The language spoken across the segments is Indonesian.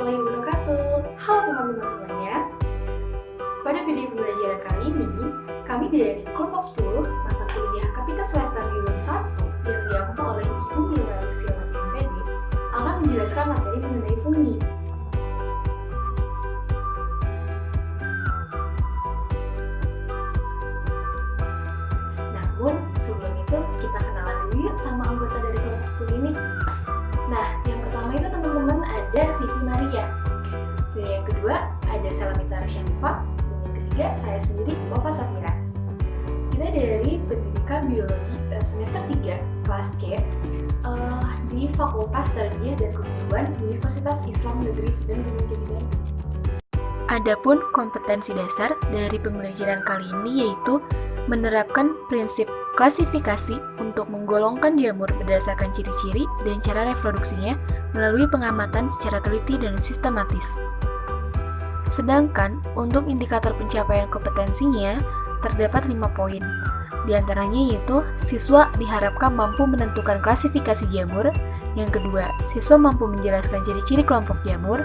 warahmatullahi wabarakatuh. Halo teman-teman semuanya. Pada video pembelajaran kali ini, kami dari kelompok 10 mata kuliah Kapitas Selatan Biologi 1 yang diampu oleh Ibu Mila Luciana MPD akan menjelaskan materi mengenai fungi. Namun, sebelum itu kita kenalan dulu yuk sama anggota dari kelompok 10 ini. Nah, yang pertama itu teman-teman ada Siti Maria. Dan yang kedua ada Salamita Rasyanifa. Dan yang ketiga saya sendiri, Wafa Safira. Kita dari Pendidikan Biologi semester 3 kelas C di Fakultas Tarbiyah dan Keguruan Universitas Islam Negeri Sudan Gunung Jati Bandung. Adapun kompetensi dasar dari pembelajaran kali ini yaitu menerapkan prinsip klasifikasi untuk menggolongkan jamur berdasarkan ciri-ciri dan cara reproduksinya melalui pengamatan secara teliti dan sistematis. Sedangkan untuk indikator pencapaian kompetensinya terdapat 5 poin. Di antaranya yaitu siswa diharapkan mampu menentukan klasifikasi jamur, yang kedua, siswa mampu menjelaskan ciri-ciri kelompok jamur,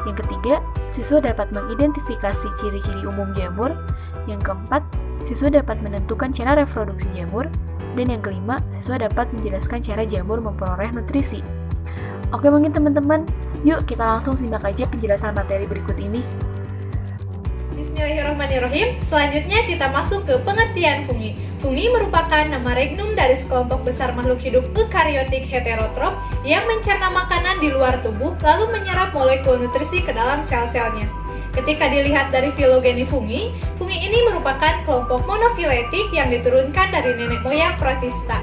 yang ketiga, siswa dapat mengidentifikasi ciri-ciri umum jamur, yang keempat, siswa dapat menentukan cara reproduksi jamur, dan yang kelima, siswa dapat menjelaskan cara jamur memperoleh nutrisi. Oke, mungkin teman-teman, yuk kita langsung simak aja penjelasan materi berikut ini. Bismillahirrahmanirrahim. Selanjutnya kita masuk ke pengertian fungi. Fungi merupakan nama regnum dari sekelompok besar makhluk hidup eukariotik heterotrof yang mencerna makanan di luar tubuh lalu menyerap molekul nutrisi ke dalam sel-selnya. Ketika dilihat dari filogeni fungi, fungi ini merupakan kelompok monofiletik yang diturunkan dari nenek moyang Protista.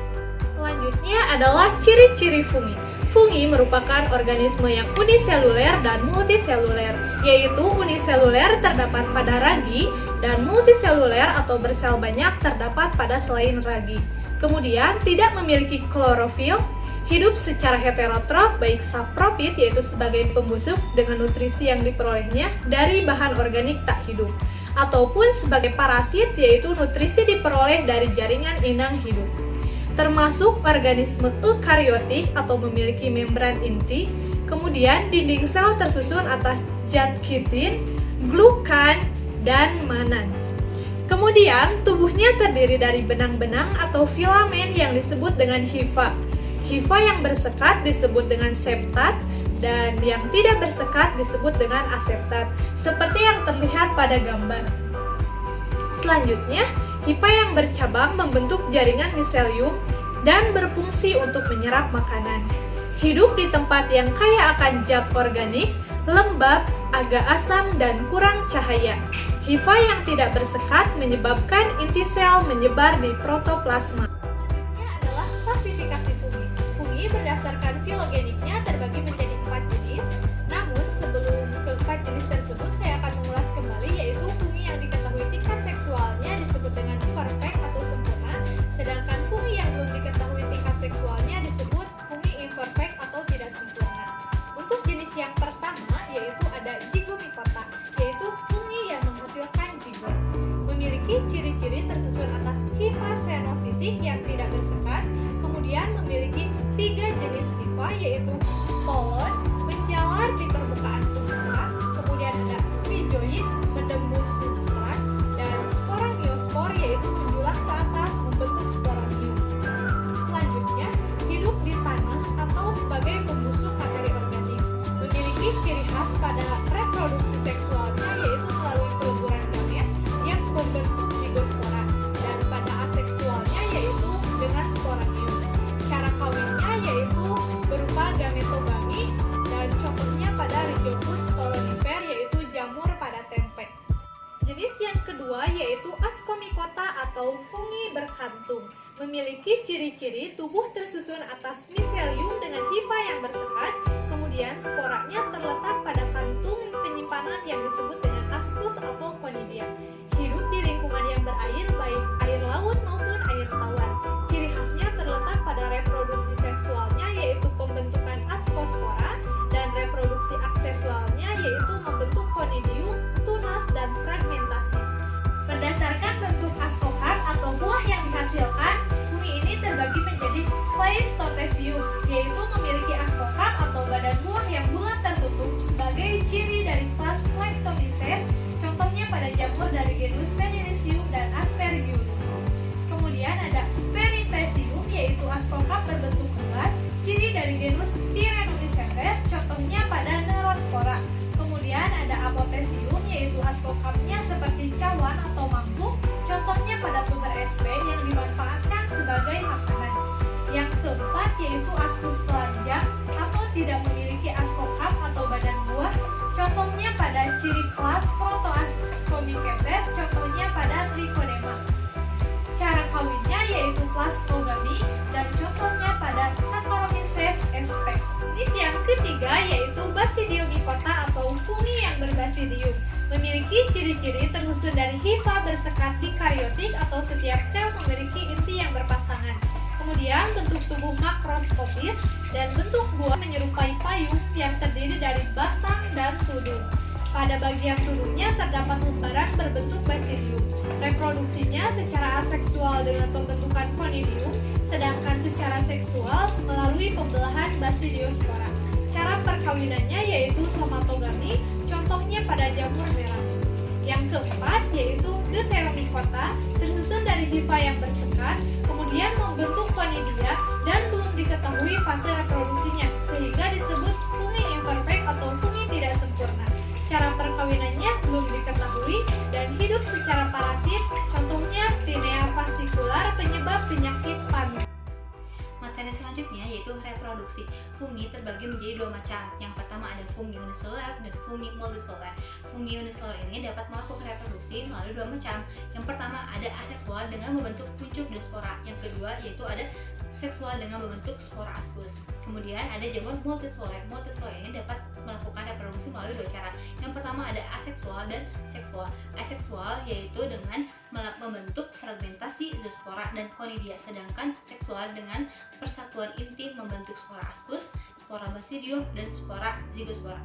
Selanjutnya adalah ciri-ciri fungi. Fungi merupakan organisme yang uniseluler dan multiseluler, yaitu uniseluler terdapat pada ragi dan multiseluler atau bersel banyak terdapat pada selain ragi. Kemudian tidak memiliki klorofil, hidup secara heterotrof baik saprofit yaitu sebagai pembusuk dengan nutrisi yang diperolehnya dari bahan organik tak hidup, ataupun sebagai parasit yaitu nutrisi diperoleh dari jaringan inang hidup. Termasuk organisme eukariotik atau memiliki membran inti, kemudian dinding sel tersusun atas zat kitin, glukan, dan manan. Kemudian tubuhnya terdiri dari benang-benang atau filamen yang disebut dengan hifa. Hifa yang bersekat disebut dengan septat dan yang tidak bersekat disebut dengan aseptat, seperti yang terlihat pada gambar. Selanjutnya, hifa yang bercabang membentuk jaringan miselium dan berfungsi untuk menyerap makanan. Hidup di tempat yang kaya akan zat organik, lembab, agak asam, dan kurang cahaya. Hifa yang tidak bersekat menyebabkan inti sel menyebar di protoplasma. Selanjutnya adalah klasifikasi fungi. Fungi berdasarkan filogeniknya terbagi menjadi 4 jenis. Namun sebelum ke-4 jenis tersebut saya akan mengulas kembali, yaitu fungi yang diketahui tingkat seksualnya disebut dengan perfect atau sempurna, sedangkan fungi yang belum diketahui tingkat seksualnya disebut fungi imperfect atau tidak sempurna. Untuk jenis yang pertama yaitu ada Zygomicota, yaitu fungi yang menghasilkan zigot. Memiliki ciri-ciri tersusun atas hifa senositik yang tidak bersekat, kemudian memiliki 3 jenis hifa yaitu stolon, menjalar di permukaan substrat, kemudian ada phyzoid, menembus substrat, dan sporangiosfor yaitu menjulang ke atas membentuk sporangium. Selanjutnya, hidup di tanah atau sebagai pembusuk materi organik. Memiliki ciri khas pada reproduksi seksualnya yaitu melalui peleburan gamet yang membentuk zigospora, dan pada aseksualnya yaitu dengan sporangium. Cara kawinnya yaitu berupa gametogami dan contohnya pada Rhizopus stolonifer yaitu jamur pada tempe. Jenis yang kedua yaitu Ascomycota atau fungi berkantung. Memiliki ciri-ciri tubuh tersusun atas miselium dengan hifa yang bersekat, kemudian sporanya terletak pada kantung penyimpanan yang disebut dengan ascus atau conidia. Hidup di lingkungan yang berair, baik air laut maupun air tawar. Ciri khasnya terletak pada reproduksi seksualnya yaitu pembentukan ascospora dan reproduksi aksesualnya yaitu membentuk conidium, tunas, dan fragmentasi. Berdasarkan bentuk ascocarp atau buah yang dihasilkan, fungi ini terbagi menjadi Pleistotecium, yaitu memiliki ascocarp atau badan buah yang bulat tertutup sebagai ciri dari kelas Plectomyces, contohnya pada jamur dari genus Penicillium dan Aspergillus. Kemudian ada Perithecium, yaitu askokap berbentuk kembar, ciri dari genus Pyrenomycetes, contohnya pada Neurospora. Kemudian ada Apothecium, yaitu askokapnya seperti cawan atau mangkuk, contohnya pada tuber SP yang dimanfaatkan sebagai makanan. Yang keempat yaitu Ascus telanjang atau tidak memiliki askokap atau badan buah, contohnya pada ciri kelas Protoascomycetes, contohnya pada Trichodema. Cara kawinnya yaitu plasmogami dan contohnya pada Saccharomyces sp. Jenis yang ketiga yaitu Basidium mycota atau fungi yang berbasidium. Memiliki ciri-ciri tersusun dari hifa bersekat dikariotik atau setiap sel memiliki inti yang berpasangan. Kemudian bentuk tubuh makroskopis dan bentuk buah menyerupai payung yang terdiri dari batang dan tudung. Pada bagian tudungnya terdapat lembaran berbentuk basidium. Reproduksinya secara aseksual dengan pembentukan conidium, sedangkan secara seksual melalui pembelahan basidiospora. Cara perkawinannya yaitu somatogami, contohnya pada jamur merah. Yang keempat yaitu Deuteromycota, tersusun dari hifa yang bersekat, kemudian membentuk conidia dan belum diketahui fase reproduksinya, sehingga disebut fungi imperfect atau fungi tidak sempurna. Cara perkawinannya belum diketahui dan hidup secara parasit, contohnya Tinea fascicular penyebab penyakit paru. Materi selanjutnya yaitu reproduksi. Fungi terbagi menjadi dua macam. Yang pertama ada fungi uniseluler dan fungi multiseluler. Fungi uniseluler ini dapat melakukan reproduksi melalui dua macam. Yang pertama ada aseksual dengan membentuk kuncup dan spora. Yang kedua yaitu ada seksual dengan membentuk spora ascus. Kemudian ada jamur multiseluler. Multiseluler ini dapat melakukan reproduksi melalui dua cara. Yang pertama ada aseksual dan seksual. Aseksual yaitu dengan membentuk fragmentasi zoospora dan conidia, sedangkan seksual dengan persatuan inti membentuk spora ascus, spora basidium, dan spora zygospora.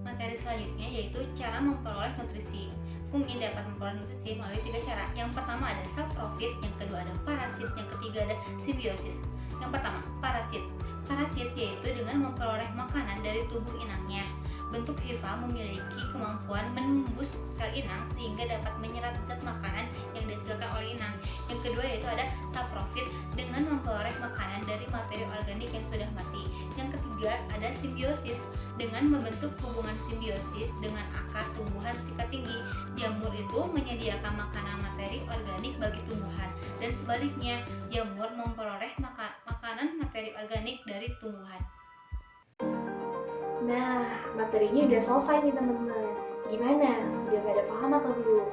Materi selanjutnya yaitu cara memperoleh nutrisi. Fungi dapat memperoleh nutrisi melalui tiga cara. Yang pertama ada saprofit, yang kedua ada parasit, yang ketiga ada simbiosis. Yang pertama, parasit. Parasit yaitu dengan memperoleh makanan dari tubuh inangnya. Bentuk hifa memiliki kemampuan menembus sel inang sehingga dapat menyerap zat makanan yang dihasilkan oleh inang. Yang kedua yaitu ada saprofit dengan memperoleh makanan dari materi organik yang sudah mati. Yang ketiga ada simbiosis dengan membentuk hubungan simbiosis dengan akar tumbuhan tingkat tinggi. Jamur itu menyediakan makanan materi organik bagi tumbuhan dan sebaliknya jamur memperoleh makanan materi organik dari tumbuhan. Nah, materinya udah selesai nih teman-teman. Gimana? Udah pada paham atau belum?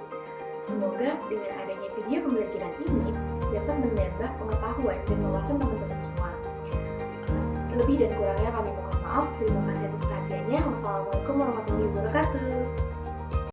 Semoga dengan adanya video pembelajaran ini dapat menambah pengetahuan dan wawasan teman-teman semua. Lebih dan kurangnya kami mohon maaf. Terima kasih atas perhatiannya. Wassalamualaikum warahmatullahi wabarakatuh.